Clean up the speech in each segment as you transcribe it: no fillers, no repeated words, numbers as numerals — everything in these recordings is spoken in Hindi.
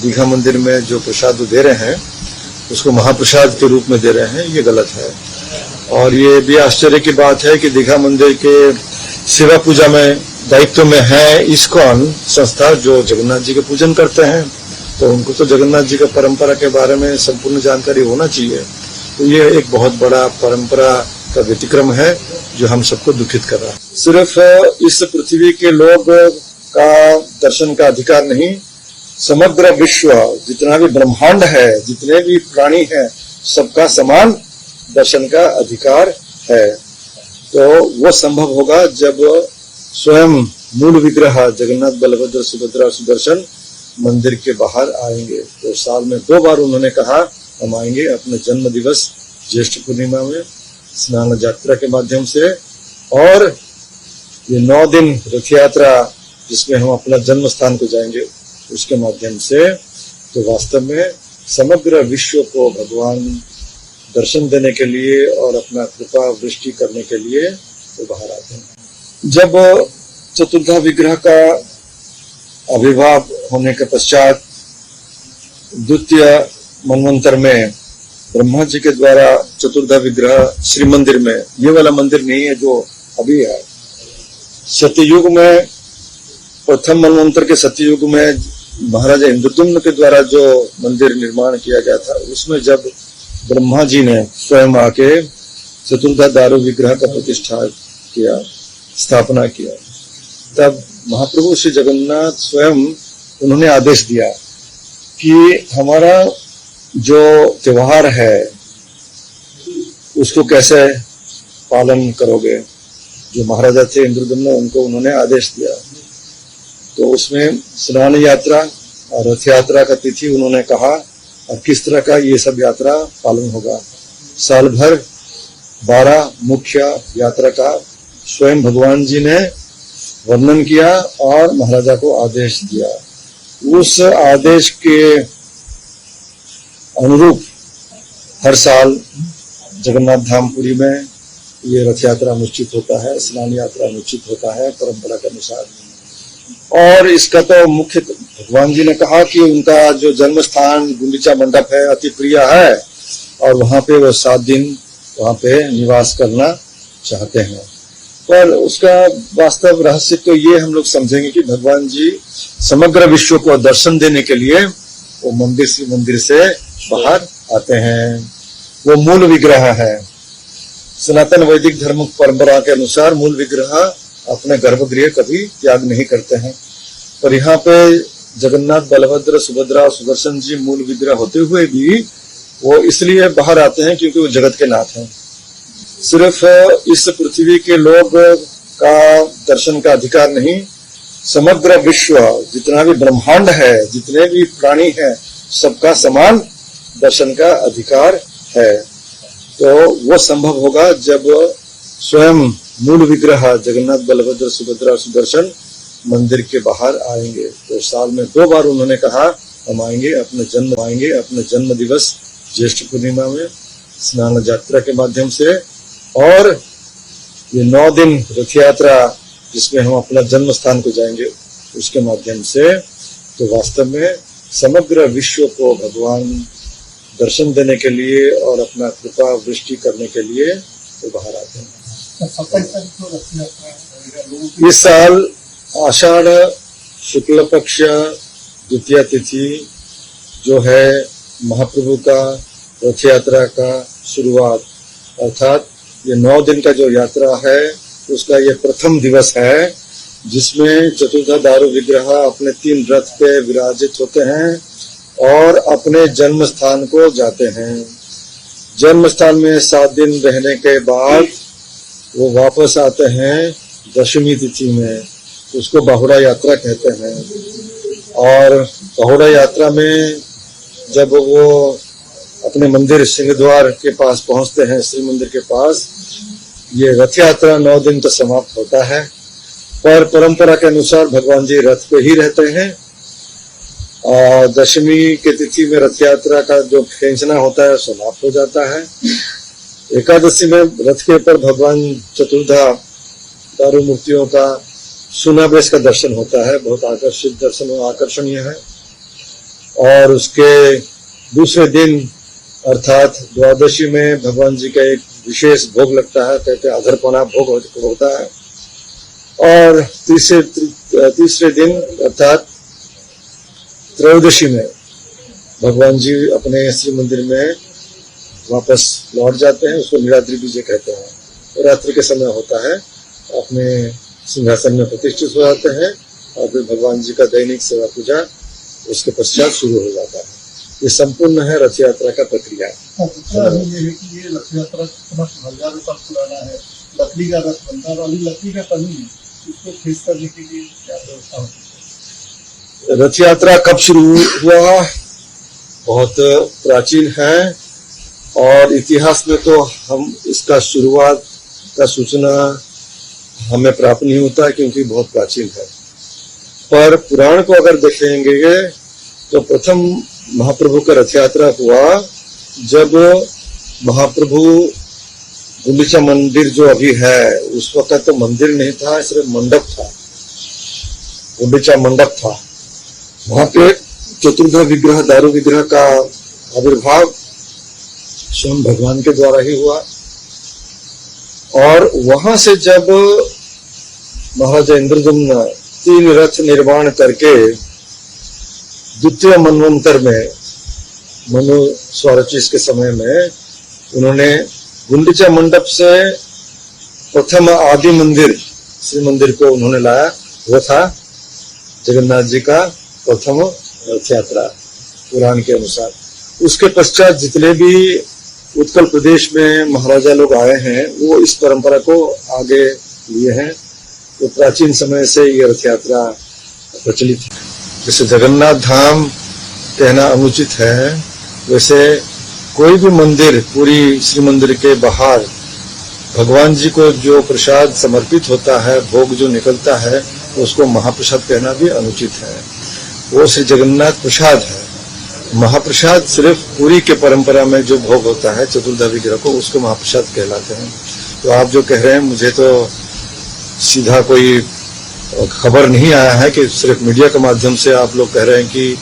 दीघा मंदिर में जो प्रसाद दे रहे हैं उसको महाप्रसाद के रूप में दे रहे हैं, ये गलत है। और ये भी आश्चर्य की बात है कि दीघा मंदिर के सेवा पूजा में दायित्व में है इस्कॉन संस्था, जो जगन्नाथ जी के पूजन करते हैं, तो उनको तो जगन्नाथ जी के परंपरा के बारे में संपूर्ण जानकारी होना चाहिए। तो ये एक बहुत बड़ा परंपरा का व्यतिक्रम है जो हम सबको दुखित कर रहा है। सिर्फ इस पृथ्वी के लोग का दर्शन का अधिकार नहीं, समग्र विश्व जितना भी ब्रह्मांड है, जितने भी प्राणी हैं, सबका समान दर्शन का अधिकार है। तो वो संभव होगा जब स्वयं मूल विग्रह जगन्नाथ बलभद्र सुभद्रा सुदर्शन मंदिर के बाहर आएंगे। तो साल में 2 बार उन्होंने कहा हम आएंगे, अपने जन्म दिवस ज्येष्ठ पूर्णिमा में स्नान यात्रा के माध्यम से, और ये 9 दिन रथ यात्रा जिसमें हम अपना जन्म स्थान को जाएंगे उसके माध्यम से। तो वास्तव में समग्र विश्व को भगवान दर्शन देने के लिए और अपना कृपा वृष्टि करने के लिए वो बाहर आते हैं। जब चतुर्धा विग्रह का आविर्भाव होने के पश्चात द्वितीय मनवंतर में ब्रह्मा जी के द्वारा चतुर्धा विग्रह श्री मंदिर में, ये वाला मंदिर नहीं है जो अभी है, सत्ययुग में, प्रथम मनवंतर के सत्ययुग में महाराजा इंद्रद्युम्न के द्वारा जो मंदिर निर्माण किया गया था, उसमें जब ब्रह्मा जी ने स्वयं आके चतुर्धा दारू विग्रह का प्रतिष्ठा किया, स्थापना किया, तब महाप्रभु श्री जगन्नाथ स्वयं उन्होंने आदेश दिया कि हमारा जो त्योहार है उसको कैसे पालन करोगे। जो महाराजा थे इंद्रद्युम्न, उनको उन्होंने आदेश दिया। तो उसमें स्नान यात्रा और रथ यात्रा का तिथि उन्होंने कहा और किस तरह का ये सब यात्रा पालन होगा। साल भर 12 मुख्य यात्रा का स्वयं भगवान जी ने वर्णन किया और महाराजा को आदेश दिया। उस आदेश के अनुरूप हर साल जगन्नाथ धाम पुरी में ये रथ यात्रा अनुष्ठित होता है, स्नान यात्रा अनुष्ठित होता है परंपरा के अनुसार। और इसका तो मुख्य भगवान जी ने कहा कि उनका जो जन्म स्थान गुंडीचा मंडप है अति प्रिय है और वहां पे वो 7 दिन वहां पे निवास करना चाहते हैं। पर उसका वास्तव रहस्य तो ये हम लोग समझेंगे कि भगवान जी समग्र विश्व को दर्शन देने के लिए वो मंदिर से बाहर आते हैं। वो मूल विग्रह है। सनातन वैदिक धर्म परंपरा के अनुसार मूल विग्रह अपने गर्भगृह कभी त्याग नहीं करते हैं, पर यहाँ पे जगन्नाथ बलभद्र सुभद्रा और सुदर्शन जी मूल विग्रह होते हुए भी वो इसलिए बाहर आते हैं क्योंकि वो जगत के नाथ हैं। सिर्फ इस पृथ्वी के लोग का दर्शन का अधिकार नहीं, समग्र विश्व जितना भी ब्रह्मांड है, जितने भी प्राणी हैं, सबका समान दर्शन का अधिकार है। तो वो संभव होगा जब स्वयं मूल विग्रह जगन्नाथ बलभद्र सुभद्रा सुदर्शन मंदिर के बाहर आएंगे। तो साल में 2 बार उन्होंने कहा हम आएंगे, अपने जन्म दिवस ज्येष्ठ पूर्णिमा में स्नान यात्रा के माध्यम से, और ये 9 दिन रथ यात्रा जिसमें हम अपना जन्म स्थान को जाएंगे उसके माध्यम से। तो वास्तव में समग्र विश्व को भगवान दर्शन देने के लिए और अपना कृपा वृष्टि करने के लिए वो बाहर आते हैं। इस साल आषाढ़ शुक्ल पक्ष द्वितीय तिथि जो है महाप्रभु का रथ यात्रा का शुरुआत, अर्थात ये 9 दिन का जो यात्रा है उसका ये प्रथम दिवस है, जिसमें चतुर्धा दारू विग्रह अपने 3 रथ पे विराजित होते हैं और अपने जन्म स्थान को जाते हैं। जन्म स्थान में 7 दिन रहने के बाद वो वापस आते हैं दशमी तिथि में, उसको बाहुड़ा यात्रा कहते हैं। और बाहुड़ा यात्रा में जब वो अपने मंदिर सिंहद्वार के पास पहुंचते हैं, श्री मंदिर के पास, ये रथ यात्रा 9 दिन तो समाप्त होता है, पर परंपरा के अनुसार भगवान जी रथ पे ही रहते हैं। और दशमी के तिथि में रथ यात्रा का जो खींचना होता है समाप्त हो जाता है। एकादशी में रथ के ऊपर भगवान चतुर्धा दारू मूर्तियों का सुनावेश का दर्शन होता है, बहुत आकर्षित दर्शन, आकर्षणीय है। और उसके दूसरे दिन अर्थात द्वादशी में भगवान जी का एक विशेष भोग लगता है, कहते हैं अधरपना भोग होता है। और तीसरे दिन अर्थात त्रयोदशी में भगवान जी अपने श्री मंदिर में वापस लौट जाते हैं, उसको नीलाद्रि विजय कहते हैं। रात्रि के समय होता है, अपने सिंहासन में प्रतिष्ठित हो जाते हैं और फिर भगवान जी का दैनिक सेवा पूजा उसके पश्चात शुरू हो जाता है। ये संपूर्ण है रथ यात्रा का प्रक्रिया। ये है कि ये रथ यात्रा हजारों साल पुराना है, लकड़ी का रथ बनता है और अभी लकड़ी का कमी है, इसको ठीक करने के लिए क्या व्यवस्था होती है? रथ यात्रा कब शुरू हुआ? बहुत प्राचीन है और इतिहास में तो हम इसका शुरुआत का सूचना हमें प्राप्त नहीं होता है क्योंकि बहुत प्राचीन है। पर पुराण को अगर देखेंगे तो प्रथम महाप्रभु का रथ यात्रा हुआ जब महाप्रभु गुंडीचा मंदिर जो अभी है, उस वक्त तो मंदिर नहीं था, सिर्फ मंडप था, गुंडीचा मंडप था। वहां पे चतुर्धा विग्रह, दारू विग्रह का आविर्भाव स्वयं भगवान के द्वारा ही हुआ। और वहां से जब महाराजा इंद्रदम्न 3 रथ निर्माण करके द्वितीय मनवंतर में मनु 125 के समय में उन्होंने गुंडीचा मंडप से प्रथम आदि मंदिर श्री मंदिर को उन्होंने लाया। वो था जगन्नाथ जी का प्रथम रथ यात्रा पुराण के अनुसार। उसके पश्चात जितने भी उत्कल प्रदेश में महाराजा लोग आए हैं वो इस परंपरा को आगे लिए हैं। तो प्राचीन समय से ये रथ यात्रा प्रचलित है। जैसे जगन्नाथ धाम कहना अनुचित है, वैसे कोई भी मंदिर पूरी श्री मंदिर के बाहर भगवान जी को जो प्रसाद समर्पित होता है, भोग जो निकलता है, उसको महाप्रसाद कहना भी अनुचित है। वो श्री जगन्नाथ प्रसाद है। महाप्रसाद सिर्फ पूरी के परंपरा में जो भोग होता है चतुर्धा विग्रह को, उसको महाप्रसाद कहलाते हैं। तो आप जो कह रहे हैं, मुझे तो सीधा कोई खबर नहीं आया है कि सिर्फ मीडिया के माध्यम से आप लोग कह रहे हैं कि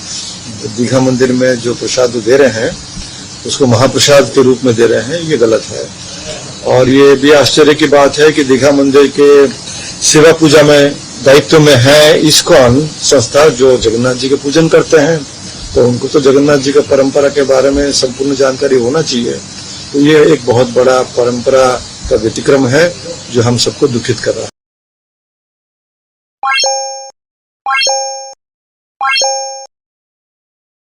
दीघा मंदिर में जो प्रसाद दे रहे हैं उसको महाप्रसाद के रूप में दे रहे हैं, ये गलत है। और ये भी आश्चर्य की बात है कि दीघा मंदिर के सेवा पूजा में दायित्व में है इस्कॉन संस्था, जो जगन्नाथ जी के पूजन करते हैं, तो उनको तो जगन्नाथ जी का परंपरा के बारे में संपूर्ण जानकारी होना चाहिए। तो ये एक बहुत बड़ा परंपरा का व्यतिक्रम है जो हम सबको दुखित कर रहा है।